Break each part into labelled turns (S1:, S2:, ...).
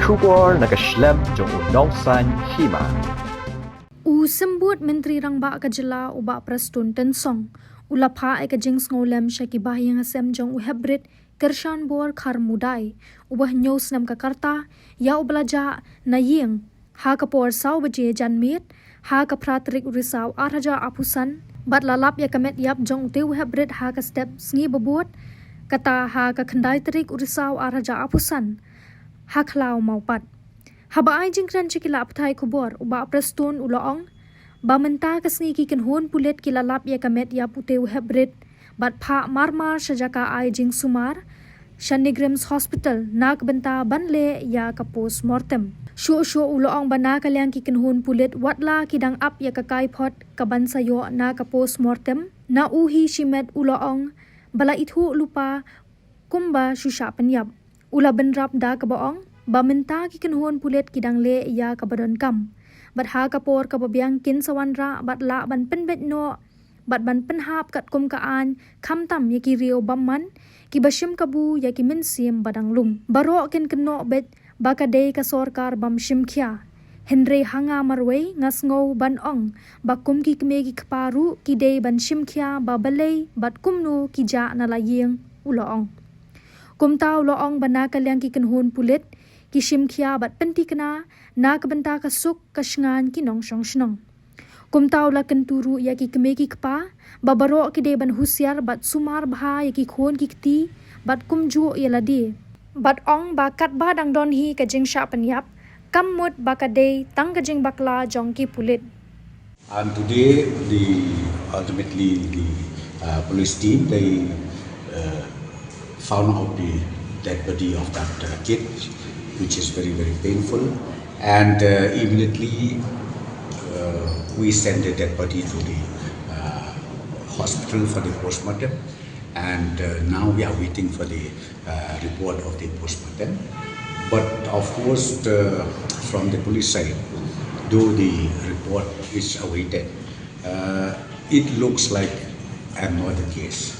S1: Shubor nakaslem jong unongsan Hima.
S2: Sembut Menteri Rangba Kajela uba Prestone tensong ulapha ay ka Jingshah siya kibahiyang asem jong Heprit kershan bor khar mudai ubah news nam kakarta ya ublaja na ying ha kapor saw baje janmit ha ka pratrik risaw araja apusan bat lalap ya kamet yap jong te Heprit ha ka step sngi babut kata ha ka khandai trik risaw araja apusan ha khlaw maupat haba ay jingkran chikila apthai khubor uba Prestone uloong Bamenta kasngi ki kenhon pulet ki lalap ya kamet ya puteu Heprit bat pha marmar sajaka ai jing sumar Shanigrims Hospital nak benta banle ya ka post mortem sho uloong bana kalyang ki kenhon pulet watla kidang ap ya ka kai phot ka ban sayo na ka post mortem na uhi shimet uloong bala ithu lupa kumba shusha Pynïap ula benrap da ka boong bamenta ki kenhon pulet kidang le ya ka badon kam bat ha kapor ka babyang kin sawanra bat la ban penbet no bat ban penhap kat kum kaan khamtam yaki rio bamman ki bashim kabu yaki minsim badang lum baro ken keno bet bakadei ka sorkar bam Shimkhia Henry hanga marway ngasngo ban ong bakum ki kmie ki kparu ki dei ban Shimkhia babalei bat kumnu ki ja na layeng uloong kumta uloong bana kalyang ki kenhon pulit ki Shimkhia bat penti kena na kabenta ka suk ka shngan ki nong shong shnong kumtaw la kenturu ya ki kme ki kpa babaro ki de ban husiar bat sumar bha ya ki khon ki kti bat kumju ya ladi bat ong ba kat ba dang don hi ka Jingshah Pynïap kammut ba ka de tang ka jing bakla jong ki pulit.
S3: And today ultimately the police team they found out the dead body of that kid, which is very painful, and immediately we sent the dead body to the hospital for the postmortem, and now we are waiting for the report of the postmortem. But of course from the police side, though the report is awaited, it looks like a murder case.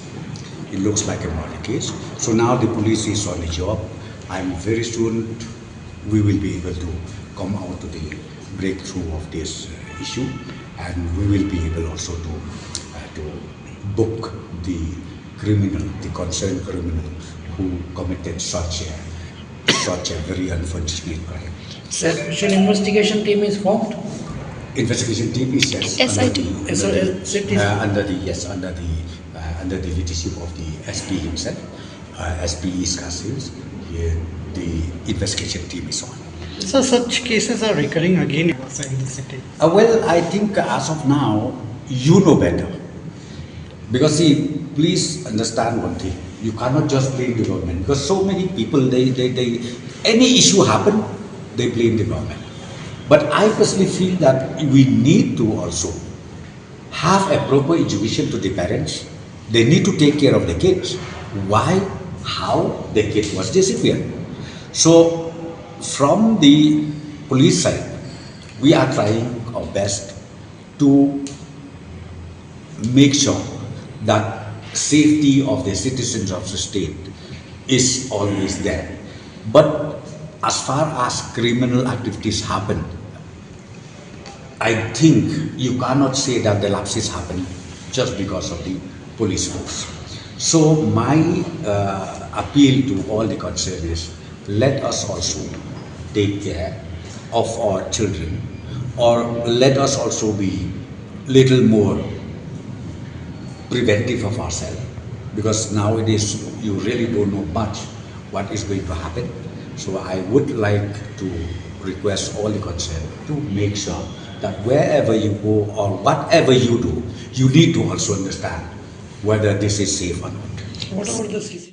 S3: It looks like a murder case. So now the police is on the job. I'm very soon we will be able to come out to the breakthrough of this issue, and we will be able also to book the criminal, the concerned criminal who committed such a very unfortunate crime.
S4: Special investigation team is formed.
S3: Investigation team is under the leadership of the SP himself. SP is Kasim's. The investigation team is on.
S4: So such cases are recurring again outside the city.
S3: Well, I think as of now, you know better. Because see, please understand one thing. You cannot just blame the government. Because so many people, any issue happen, they blame the government. But I personally feel that we need to also have a proper education to the parents. They need to take care of the kids. Why? How the kid was disappeared. So from the police side, we are trying our best to make sure that safety of the citizens of the state is always there. But as far as criminal activities happen, I think you cannot say that the lapses happen just because of the police force. So my appeal to all the concerned is, let us also take care of our children, or let us also be little more preventive of ourselves, because nowadays you really don't know much what is going to happen. So I would like to request all the concerned to make sure that wherever you go or whatever you do, you need to also understand whether this is safe or not.
S4: What about the CC?